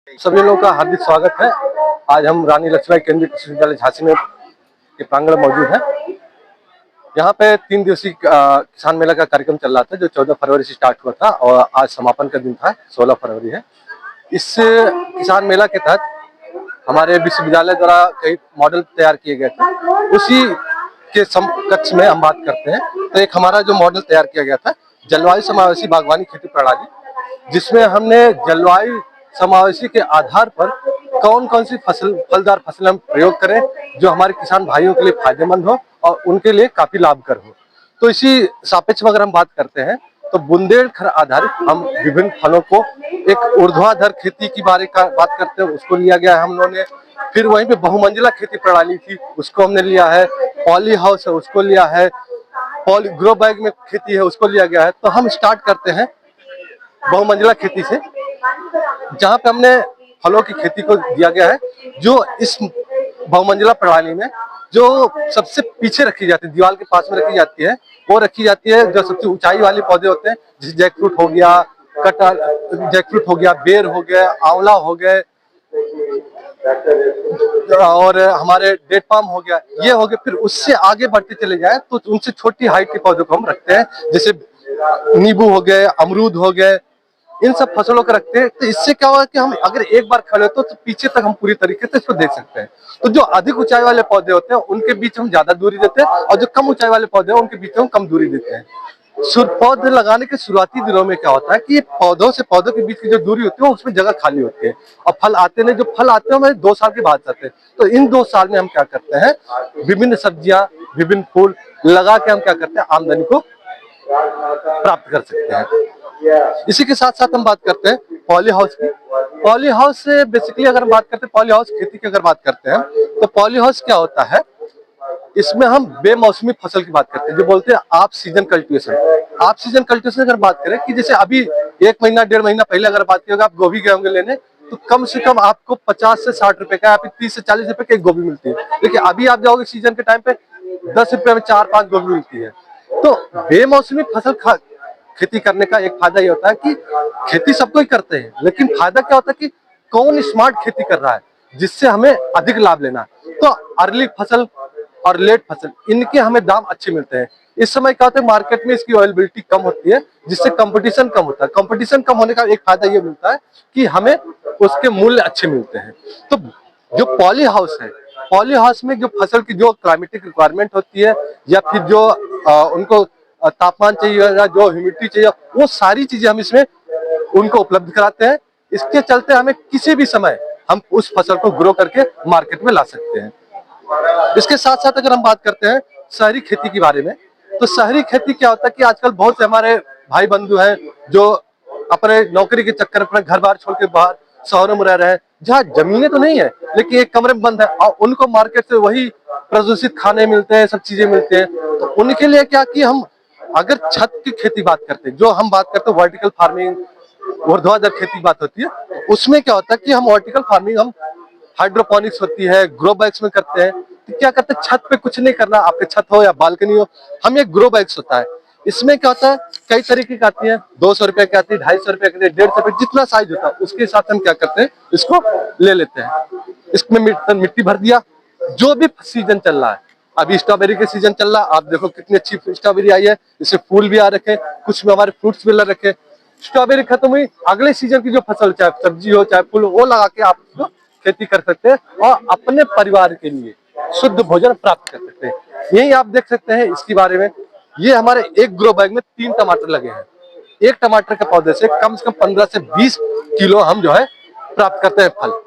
सभी लोगों का हार्दिक स्वागत है। आज हम रानी लक्ष्मीबाई केंद्रीय कृषि विश्वविद्यालय झांसी में के प्रांगण में मौजूद है। यहाँ पे 3 दिवसीय किसान मेला का कार्यक्रम चल रहा था, जो 14 फरवरी से स्टार्ट हुआ था और आज समापन का दिन था, 16 फरवरी है। इस किसान मेला के तहत हमारे विश्वविद्यालय द्वारा कई मॉडल तैयार किए गए थे। उसी के समकक्ष में हम बात करते हैं तो एक हमारा जो मॉडल तैयार किया गया था, जलवायु समावेशी बागवानी खेती प्रणाली, जिसमें हमने जलवायु समावेशी के आधार पर कौन कौन सी फलदार फसलें हम प्रयोग करें जो हमारे किसान भाइयों के लिए फायदेमंद हो और उनके लिए काफी लाभकर हो। तो इसी सापेक्ष में अगर हम बात करते हैं तो बुंदेलखंड आधारित हम विभिन्न फलों को एक ऊर्ध्वाधर खेती की बात करते हैं, उसको लिया गया है हम लोगों ने। फिर वहीं पे बहुमंजिला खेती प्रणाली थी, उसको हमने लिया है। पॉली हाउस है, उसको लिया है। पॉली ग्रो बैग में खेती है, उसको लिया गया है। तो हम स्टार्ट करते हैं बहुमंजिला खेती से, जहां पे हमने फलों की खेती को दिया गया है, जो इस बहुमंजिला प्रणाली में जो सबसे पीछे रखी जाती है, दीवार के पास में रखी जाती है, वो रखी जाती है जो सबसे ऊंचाई वाले पौधे होते हैं, जैसे जैकफ्रूट हो गया, जैकफ्रूट हो गया, बेर हो गया, आंवला हो गए और हमारे डेट पाम हो गया, ये हो गए। फिर उससे आगे बढ़ते चले जाए तो उनसे छोटी हाइट के पौधों को हम रखते हैं, जैसे नींबू हो गए, अमरूद हो गए, इन सब फसलों को रखते हैं। तो इससे क्या होगा कि हम अगर एक बार खड़े तो पीछे तक हम पूरी तरीके से इसको देख सकते हैं। तो जो अधिक ऊंचाई वाले पौधे होते हैं उनके बीच हम ज्यादा दूरी देते हैं, और जो कम ऊंचाई वाले पौधे हैं उनके बीच हम कम दूरी देते हैं। पौधे लगाने के शुरुआती दिनों में क्या होता है कि पौधों से पौधों के बीच की जो दूरी होती है उसमें जगह खाली होती है, और फल आते नहीं, जो फल आते हैं हमारे 2 साल के बाद आते हैं। तो इन 2 साल में हम क्या करते हैं, विभिन्न सब्जियां, विभिन्न फूल लगा के हम क्या करते हैं, आमदनी को प्राप्त कर सकते हैं। इसी के साथ साथ हम बात करते हैं पॉली हाउस की। पॉली हाउस से बेसिकली अगर हम बात करते हैं, पॉली हाउस खेती की अगर बात करते हैं तो पॉली हाउस क्या होता है, इसमें हम बेमौसमी फसल की बात करते हैं, जो बोलते हैं आप सीजन कल्टीवेशन। आप सीजन कल्टीवेशन अगर बात करें कि जैसे अभी 1 महीना 1.5 महीना पहले अगर बात की, आप गोभी गए होंगे लेने, तो कम से कम आपको 50 से 60 रुपए का या फिर 30 से 40 रुपए की एक गोभी मिलती है। लेकिन अभी आप जाओगे सीजन के टाइम पे 10 रुपए में 4-5 गोभी मिलती है। तो बेमौसमी फसल खेती करने का एक फायदा ये होता है कि खेती सबको ही करते हैं, लेकिन फायदा क्या होता है कि कौन स्मार्ट खेती कर रहा है जिससे हमें अधिक लाभ लेना है। तो अर्ली फसल और लेट फसल, इनके हमें दाम अच्छे मिलते हैं। इस समय क्या होता है, मार्केट में इसकी अवेलेबिलिटी कम होती है, जिससे कंपटीशन कम होता है। कंपटीशन कम होने का एक फायदा ये मिलता है कि हमें उसके मूल्य अच्छे मिलते हैं। तो जो पॉली हाउस है, पॉली हाउस में जो फसल की जो क्लाइमेटिक रिक्वायरमेंट होती है, या फिर जो उनको तापमान चाहिए या जो ह्यूमिडिटी चाहिए, वो सारी चीजें हम इसमें उनको उपलब्ध कराते हैं। इसके चलते हमें किसी भी समय हम उस फसल को ग्रो करके मार्केट में ला सकते हैं। इसके साथ साथ अगर हम बात करते हैं शहरी खेती के बारे में, तो शहरी खेती क्या होता है कि आजकल बहुत से हमारे भाई बंधु हैं जो अपने नौकरी के चक्कर में अपने घर बार छोड़ के बाहर शहरों में रह रहे हैं, जहाँ जमीनें तो नहीं है लेकिन एक कमरे में बंद है, और उनको मार्केट से वही प्रदूषित खाने मिलते हैं, सब चीजें मिलते हैं। तो उनके लिए क्या कि हम अगर छत की खेती बात करते हैं, जो हम बात करते हैं वर्टिकल फार्मिंग, ऊर्ध्वाधर खेती की बात होती है, तो उसमें क्या होता है कि हम वर्टिकल फार्मिंग, हम हाइड्रोपोनिक्स होती है, ग्रो बैग्स में करते हैं। तो क्या करते हैं, छत पे कुछ नहीं करना, आपके छत हो या बालकनी हो, हम एक ग्रो बैग्स होता है। इसमें क्या होता है, कई तरीके की आती है, 200 रुपए की आती है, 250 रुपए की, 150 रुपए, जितना साइज होता है उसके हिसाब से हम क्या करते हैं, इसको ले लेते हैं। इसमें मिट्टी भर दिया, जो भी सीजन चल रहा है, अभी स्ट्रॉबेरी के सीजन चल रहा है, आप देखो कितनी अच्छी स्ट्रॉबेरी आई है, इससे फूल भी आ रखे, कुछ में हमारे फ्रूट्स भी लग रखे। स्ट्रॉबेरी खत्म हुई, अगले सीजन की जो फसल, चाहे सब्जी हो चाहे फूल हो, वो लगा के आप खेती कर सकते हैं और अपने परिवार के लिए शुद्ध भोजन प्राप्त कर सकते हैं। यही आप देख सकते हैं इसके बारे में, ये हमारे एक ग्रो बैग में 3 टमाटर लगे हैं। एक टमाटर के पौधे से कम 15 से 20 किलो हम जो है प्राप्त करते हैं फल।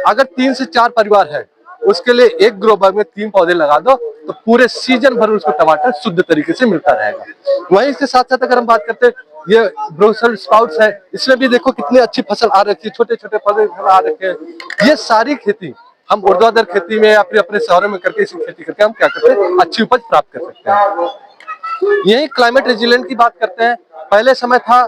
अगर 3 से 4 परिवार है, उसके लिए एक ग्रो बैग में 3 पौधे लगा दो, तो पूरे सीजन भर उसको टमाटर शुद्ध तरीके से मिलता रहेगा। वहीं इसके साथ साथ अगर हम बात करते हैं, ये ब्रुसेल्स स्प्राउट्स है, इसमें भी देखो कितनी अच्छी फसल आ रखी है, छोटे छोटे पौधे आ रखे हैं। ये सारी खेती हम ऊर्ध्वाधर खेती में या फिर अपने शहरों में करके इसी खेती करके हम क्या करते हैं, अच्छी उपज प्राप्त कर सकते हैं। यही क्लाइमेट रेजिलेंट की बात करते हैं। पहले समय था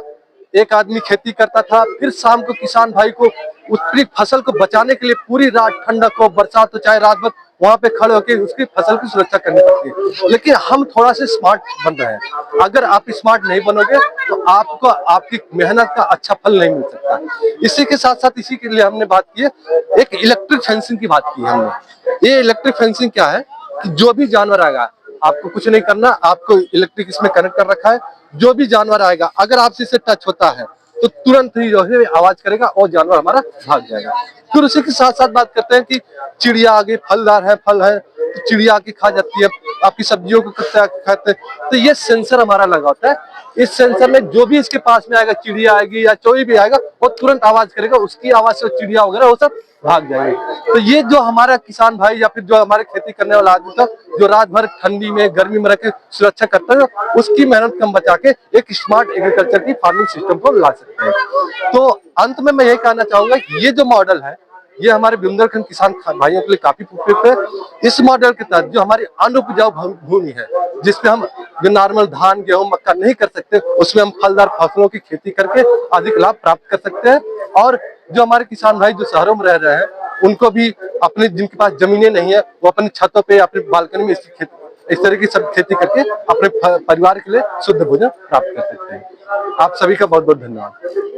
एक आदमी खेती करता था, फिर शाम को किसान भाई को उत्तरी फसल को बचाने के लिए पूरी रात ठंडक हो, बरसात हो, चाहे रात भर, वहां पे खड़े होकर उसकी फसल की सुरक्षा करनी पड़ती है। लेकिन हम थोड़ा सा स्मार्ट बन रहे हैं। अगर आप स्मार्ट नहीं बनोगे तो आपको आपकी मेहनत का अच्छा फल नहीं मिल सकता। इसी के साथ साथ इसी के लिए हमने बात की है, एक इलेक्ट्रिक फेंसिंग की बात की है हमने। ये इलेक्ट्रिक फेंसिंग क्या है कि जो भी जानवर आएगा, आपको कुछ नहीं करना, आपको इलेक्ट्रिक इसमें कनेक्ट कर रखा है। जो भी जानवर आएगा अगर आपसे इससे टच होता है तो तुरंत ही जो है आवाज करेगा और जानवर हमारा भाग जाएगा। फिर उसी के साथ साथ बात करते हैं कि चिड़िया आगे फलदार है, फल है तो चिड़िया आके खा जाती है, आपकी सब्जियों को खाते हैं। तो ये सेंसर हमारा लगा होता है। इस सेंसर में जो भी इसके पास में आएगा, चिड़िया आएगी या कोई भी आएगा, वो तुरंत आवाज करेगा, उसकी आवाज से चिड़िया वगैरह वो सब भाग जाएंगे। तो ये जो हमारा किसान भाई या फिर जो हमारे खेती करने वाला आदमी था, जो रात भर ठंडी में गर्मी में रह के सुरक्षा करता है, उसकी मेहनत कम बचा के एक स्मार्ट एग्रीकल्चर की फार्मिंग सिस्टम को ला सकते हैं। तो अंत में मैं यही कहना चाहूंगा कि ये जो मॉडल है ये हमारे बुंदेलखंड किसान भाइयों के लिए काफी उपयुक्त है। इस मॉडल के तहत जो हमारी अनुपजाऊ भूमि है, जिसपे हम जो नॉर्मल धान गेहूं मक्का नहीं कर सकते, उसमें हम फलदार फसलों की खेती करके अधिक लाभ प्राप्त कर सकते हैं। और जो हमारे किसान भाई जो शहरों में रह रहे हैं, उनको भी अपने जिनके पास जमीनें नहीं है, वो अपनी छतों पे अपनी बालकनी में इस तरह की सब खेती करके अपने परिवार के लिए शुद्ध भोजन प्राप्त कर सकते हैं। आप सभी का बहुत बहुत धन्यवाद।